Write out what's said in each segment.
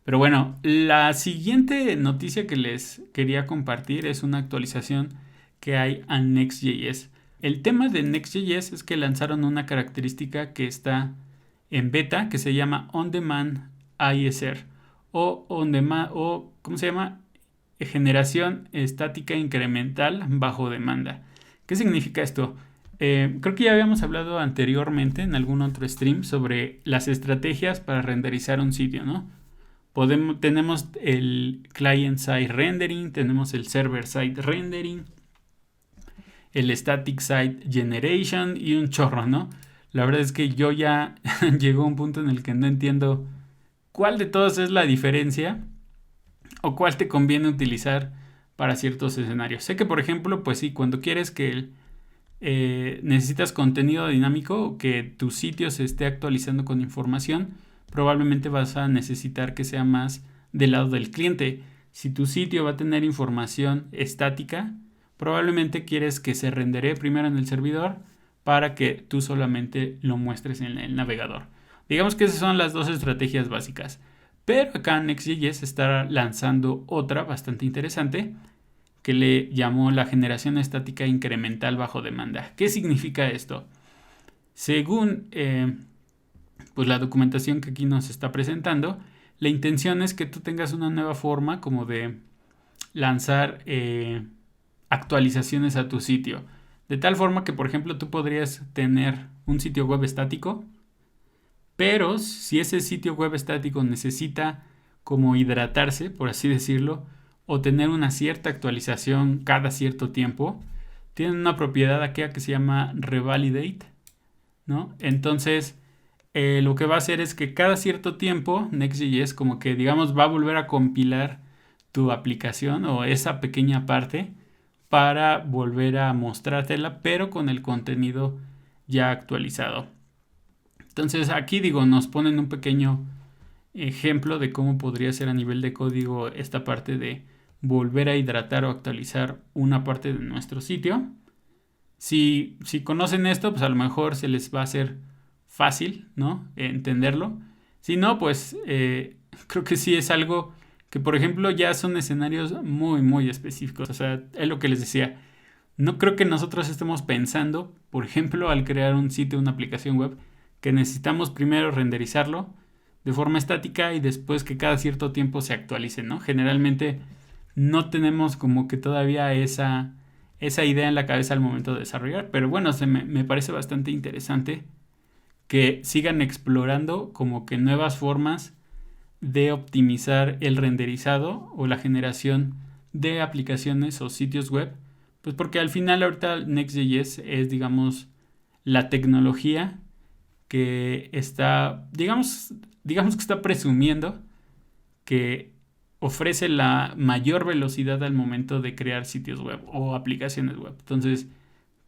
Pero bueno, la siguiente noticia que les quería compartir es una actualización que hay a Next.js. El tema de Next.js es que lanzaron una característica que está en beta que se llama On Demand ISR o On Demand o ¿cómo se llama? Generación estática incremental bajo demanda. ¿Qué significa esto? Creo que ya habíamos hablado anteriormente en algún otro stream sobre las estrategias para renderizar un sitio, ¿no? Tenemos el client side rendering, tenemos el server side rendering, el static side generation y un chorro, ¿no? La verdad es que yo ya llegó a un punto en el que no entiendo cuál de todos es la diferencia o cuál te conviene utilizar para ciertos escenarios. Sé que, por ejemplo, pues sí, cuando quieres que necesitas contenido dinámico, que tu sitio se esté actualizando con información, probablemente vas a necesitar que sea más del lado del cliente. Si tu sitio va a tener información estática, probablemente quieres que se rendere primero en el servidor para que tú solamente lo muestres en el navegador. Digamos que esas son las dos estrategias básicas. Pero acá Next.js está lanzando otra bastante interesante que le llamó la generación estática incremental bajo demanda. ¿Qué significa esto? Según pues la documentación que aquí nos está presentando, la intención es que tú tengas una nueva forma como de lanzar actualizaciones a tu sitio. De tal forma que, por ejemplo, tú podrías tener un sitio web estático, pero si ese sitio web estático necesita como hidratarse, por así decirlo, o tener una cierta actualización cada cierto tiempo, tienen una propiedad aquí que se llama revalidate, ¿no? Entonces, lo que va a hacer es que cada cierto tiempo Next.js como que digamos va a volver a compilar tu aplicación o esa pequeña parte para volver a mostrártela, pero con el contenido ya actualizado. Entonces aquí digo, nos ponen un pequeño ejemplo de cómo podría ser a nivel de código esta parte de volver a hidratar o actualizar una parte de nuestro sitio. Si conocen esto, pues a lo mejor se les va a hacer fácil, ¿no? Entenderlo. Si no, pues creo que sí es algo que, por ejemplo, ya son escenarios muy, muy específicos. O sea, es lo que les decía. No creo que nosotros estemos pensando, por ejemplo, al crear un sitio, una aplicación web, que necesitamos primero renderizarlo de forma estática y después que cada cierto tiempo se actualice, ¿no? Generalmente no tenemos como que todavía esa idea en la cabeza al momento de desarrollar, pero bueno, me parece bastante interesante que sigan explorando como que nuevas formas de optimizar el renderizado o la generación de aplicaciones o sitios web, pues porque al final ahorita Next.js es, digamos, la tecnología que está, digamos que está presumiendo que ofrece la mayor velocidad al momento de crear sitios web o aplicaciones web. Entonces,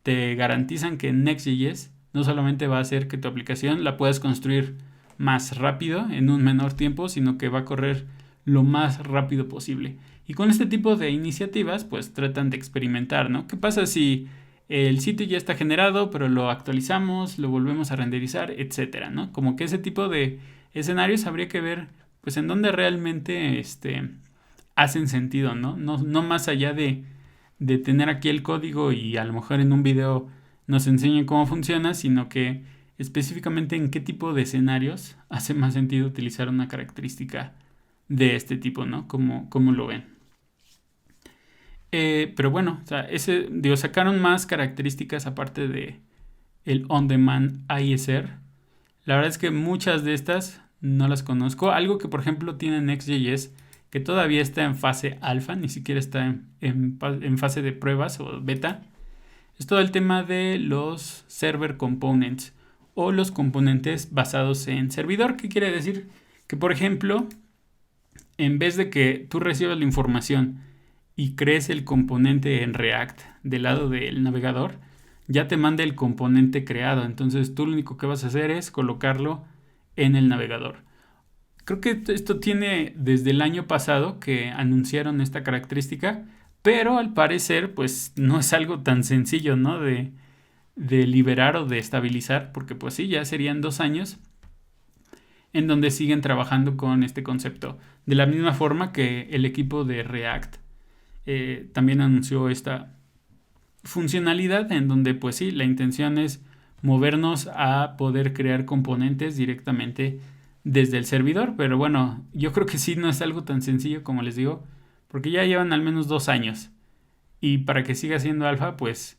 te garantizan que Next.js no solamente va a hacer que tu aplicación la puedas construir más rápido en un menor tiempo, sino que va a correr lo más rápido posible. Y con este tipo de iniciativas, pues tratan de experimentar, ¿no? ¿Qué pasa si el sitio ya está generado, pero lo actualizamos, lo volvemos a renderizar, etcétera, ¿no? Como que ese tipo de escenarios habría que ver, pues, en dónde realmente hacen sentido, ¿no? No más allá de tener aquí el código y a lo mejor en un video nos enseñen cómo funciona, sino que específicamente en qué tipo de escenarios hace más sentido utilizar una característica de este tipo, ¿no? Como lo ven. Pero bueno, o sea, sacaron más características aparte de el on-demand ISR. La verdad es que muchas de estas no las conozco. Algo que por ejemplo tiene Next.js que todavía está en fase alfa, ni siquiera está en fase de pruebas o beta, es todo el tema de los server components o los componentes basados en servidor. ¿Qué quiere decir? Que por ejemplo, en vez de que tú recibas la información y crees el componente en React del lado del navegador, ya te manda el componente creado. Entonces tú lo único que vas a hacer es colocarlo en el navegador. Creo que esto tiene desde el año pasado que anunciaron esta característica, pero al parecer pues no es algo tan sencillo, ¿no? De liberar o de estabilizar, porque pues sí, ya serían 2 años en donde siguen trabajando con este concepto. De la misma forma que el equipo de React también anunció esta funcionalidad en donde pues sí, la intención es movernos a poder crear componentes directamente desde el servidor, pero bueno, yo creo que sí no es algo tan sencillo como les digo, porque ya llevan al menos 2 años y para que siga siendo alfa, pues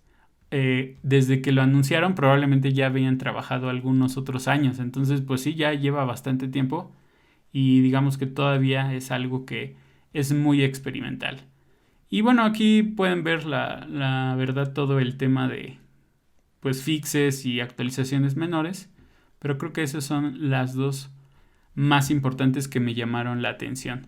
desde que lo anunciaron probablemente ya habían trabajado algunos otros años, entonces pues sí, ya lleva bastante tiempo y digamos que todavía es algo que es muy experimental. Y bueno, aquí pueden ver la verdad todo el tema de pues fixes y actualizaciones menores, pero creo que esas son las dos más importantes que me llamaron la atención.